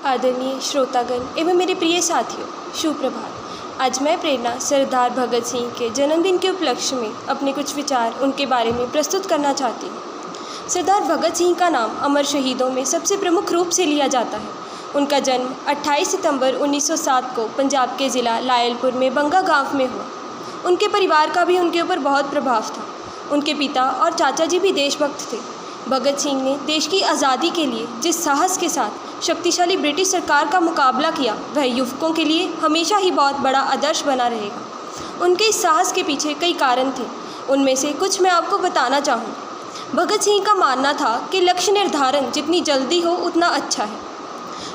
आदरणीय श्रोतागण एवं मेरे प्रिय साथियों, शुभ प्रभात। आज मैं प्रेरणा सरदार भगत सिंह के जन्मदिन के उपलक्ष्य में अपने कुछ विचार उनके बारे में प्रस्तुत करना चाहती हूँ। सरदार भगत सिंह का नाम अमर शहीदों में सबसे प्रमुख रूप से लिया जाता है। उनका जन्म 28 सितंबर 1907 को पंजाब के ज़िला लायलपुर में बंगा गांव में हुआ। उनके परिवार का भी उनके ऊपर बहुत प्रभाव था। उनके पिता और चाचा जी भी देशभक्त थे। भगत सिंह ने देश की आज़ादी के लिए जिस साहस के साथ शक्तिशाली ब्रिटिश सरकार का मुकाबला किया, वह युवकों के लिए हमेशा ही बहुत बड़ा आदर्श बना रहेगा। उनके इस साहस के पीछे कई कारण थे, उनमें से कुछ मैं आपको बताना चाहूँगी। भगत सिंह का मानना था कि लक्ष्य निर्धारण जितनी जल्दी हो उतना अच्छा है।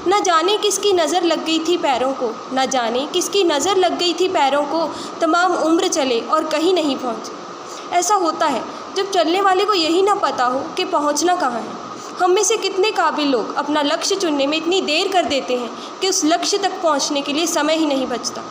न जाने किसकी नज़र लग गई थी पैरों को, न जाने किसकी नज़र लग गई थी पैरों को, तमाम उम्र चले और कहीं नहीं पहुँचे। ऐसा होता है जब चलने वाले को यही ना पता हो कि पहुंचना कहाँ है। हम में से कितने काबिल लोग अपना लक्ष्य चुनने में इतनी देर कर देते हैं कि उस लक्ष्य तक पहुंचने के लिए समय ही नहीं बचता।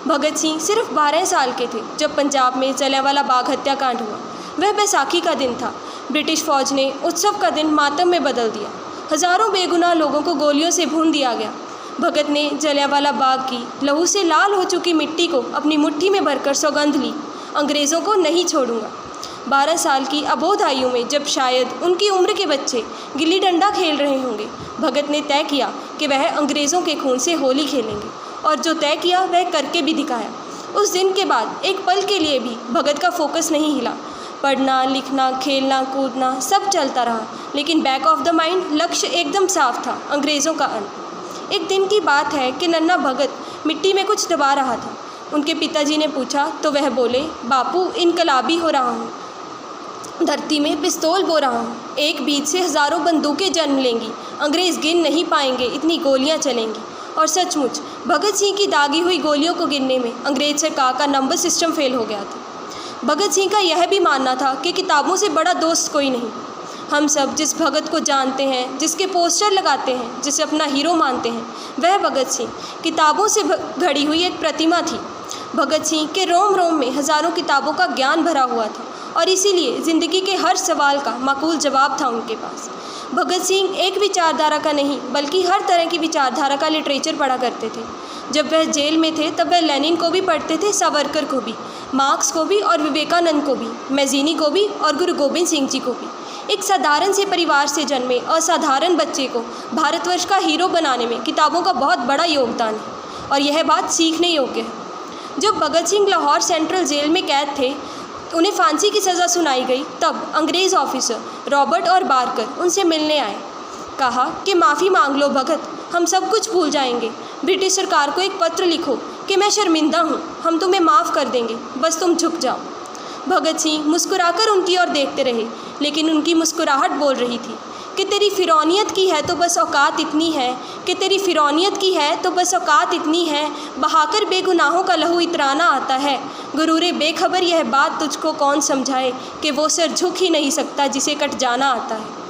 भगत सिंह सिर्फ 12 साल के थे जब पंजाब में जलियांवाला बाग हत्याकांड हुआ। वह बैसाखी का दिन था। ब्रिटिश फौज ने उत्सव का दिन मातम में बदल दिया। हज़ारों बेगुनाह लोगों को गोलियों से भून दिया गया। भगत ने जलियांवाला बाग की लहू से लाल हो चुकी मिट्टी को अपनी मुट्ठी में भरकर सौगंध ली, अंग्रेज़ों को नहीं छोड़ूंगा। 12 साल की अबोध आयु में जब शायद उनकी उम्र के बच्चे गिल्ली डंडा खेल रहे होंगे, भगत ने तय किया कि वह अंग्रेज़ों के खून से होली खेलेंगे, और जो तय किया वह करके भी दिखाया। उस दिन के बाद एक पल के लिए भी भगत का फोकस नहीं हिला। पढ़ना, लिखना, खेलना, कूदना सब चलता रहा, लेकिन बैक ऑफ द माइंड लक्ष्य एकदम साफ था, अंग्रेज़ों का अंत। एक दिन की बात है कि नन्हा भगत मिट्टी में कुछ दबा रहा था। उनके पिताजी ने पूछा तो वह बोले, बापू इनकलाबी हो रहा हूँ, धरती में पिस्तौल बो रहा हूँ। एक बीज से हज़ारों बंदूकें जन्म लेंगी, अंग्रेज़ गिन नहीं पाएंगे, इतनी गोलियाँ चलेंगी। और सचमुच भगत सिंह की दागी हुई गोलियों को गिनने में अंग्रेज़ सरकार का नंबर सिस्टम फेल हो गया था। भगत सिंह का यह भी मानना था कि किताबों से बड़ा दोस्त कोई नहीं। हम सब जिस भगत को जानते हैं, जिसके पोस्टर लगाते हैं, जिसे अपना हीरो मानते हैं, वह भगत सिंह किताबों से घड़ी हुई एक प्रतिमा थी। भगत सिंह के रोम रोम में हज़ारों किताबों का ज्ञान भरा हुआ था, और इसीलिए ज़िंदगी के हर सवाल का माकूल जवाब था उनके पास। भगत सिंह एक विचारधारा का नहीं बल्कि हर तरह की विचारधारा का लिटरेचर पढ़ा करते थे। जब वह जेल में थे तब वह लेनिन को भी पढ़ते थे, सावरकर को भी, मार्क्स को भी और विवेकानंद को भी, मैजीनी को भी और गुरु गोबिंद सिंह जी को भी। एक साधारण से परिवार से जन्मे असाधारण बच्चे को भारतवर्ष का हीरो बनाने में किताबों का बहुत बड़ा योगदान है, और यह बात सीखने योग्य है। जब भगत सिंह लाहौर सेंट्रल जेल में कैद थे, उन्हें फांसी की सज़ा सुनाई गई, तब अंग्रेज़ ऑफिसर रॉबर्ट और बारकर उनसे मिलने आए। कहा कि माफ़ी मांग लो भगत, हम सब कुछ भूल जाएंगे। ब्रिटिश सरकार को एक पत्र लिखो कि मैं शर्मिंदा हूँ, हम तुम्हें माफ़ कर देंगे, बस तुम झुक जाओ। भगत सिंह मुस्कुराकर उनकी ओर देखते रहे, लेकिन उनकी मुस्कुराहट बोल रही थी कि तेरी फिरौनियत की है तो बस औकात इतनी है, कि तेरी फिरौनियत की है तो बस औकात इतनी है, बहाकर बेगुनाहों का लहू इतराना आता है। गुरूरे बेखबर यह बात तुझको कौन समझाए कि वो सर झुक ही नहीं सकता जिसे कट जाना आता है।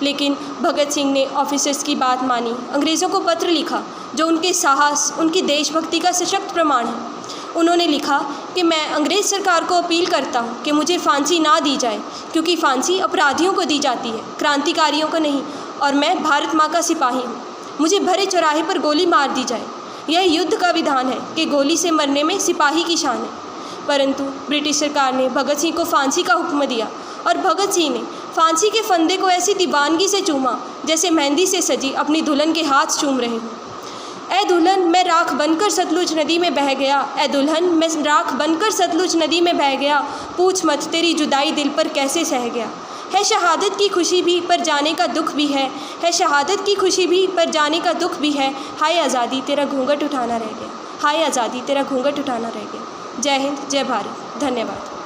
लेकिन भगत सिंह ने ऑफिसर्स की बात मानी, अंग्रेज़ों को पत्र लिखा जो उनके साहस, उनकी देशभक्ति का सशक्त प्रमाण है। उन्होंने लिखा कि मैं अंग्रेज़ सरकार को अपील करता हूँ कि मुझे फांसी ना दी जाए, क्योंकि फांसी अपराधियों को दी जाती है, क्रांतिकारियों को नहीं, और मैं भारत माँ का सिपाही हूँ। मुझे भरे चौराहे पर गोली मार दी जाए। यह युद्ध का विधान है कि गोली से मरने में सिपाही की शान है। परंतु ब्रिटिश सरकार ने भगत सिंह को फांसी का हुक्म दिया, और भगत सिंह ने फांसी के फंदे को ऐसी दीवानगी से चूमा जैसे मेहंदी से सजी अपनी दुल्हन के हाथ चूम रहे हों। ऐ दुल्हन मैं राख बनकर सतलुज नदी में बह गया, ऐ दुल्हन मैं राख बनकर सतलुज नदी में बह गया, पूछ मत तेरी जुदाई दिल पर कैसे सह गया। है शहादत की खुशी भी पर जाने का दुख भी है शहादत की खुशी भी पर जाने का दुख भी है। हाय आज़ादी तेरा घूंघट उठाना रह गया, हाय आज़ादी तेरा घूंघट उठाना रह गया। जय हिंद, जय भारत, धन्यवाद।